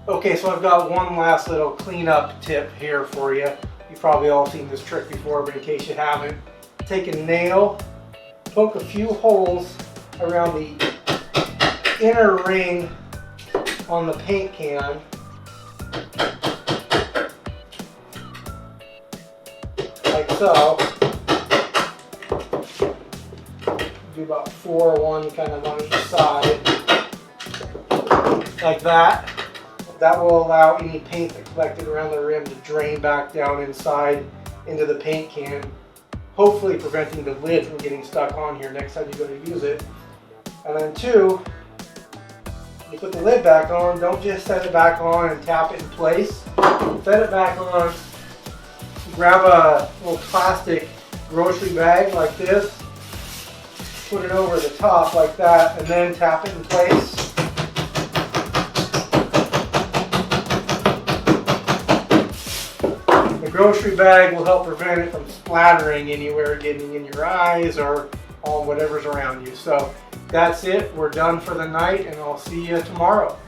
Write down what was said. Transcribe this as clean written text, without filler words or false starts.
Okay, so I've got one last little cleanup tip here for you. You've probably all seen this trick before, but in case you haven't, take a nail, poke a few holes around the inner ring on the paint can. Like so. Do about 4 1 kind of on each side. Like that. That will allow any paint that collected around the rim to drain back down inside into the paint can, hopefully preventing the lid from getting stuck on here next time you go to use it. And then 2, you put the lid back on, don't just set it back on and tap it in place. Set it back on, grab a little plastic grocery bag like this, put it over the top like that, and then tap it in place. The grocery bag will help prevent it from splattering anywhere, getting in your eyes or on whatever's around you. So that's it. We're done for the night, and I'll see you tomorrow.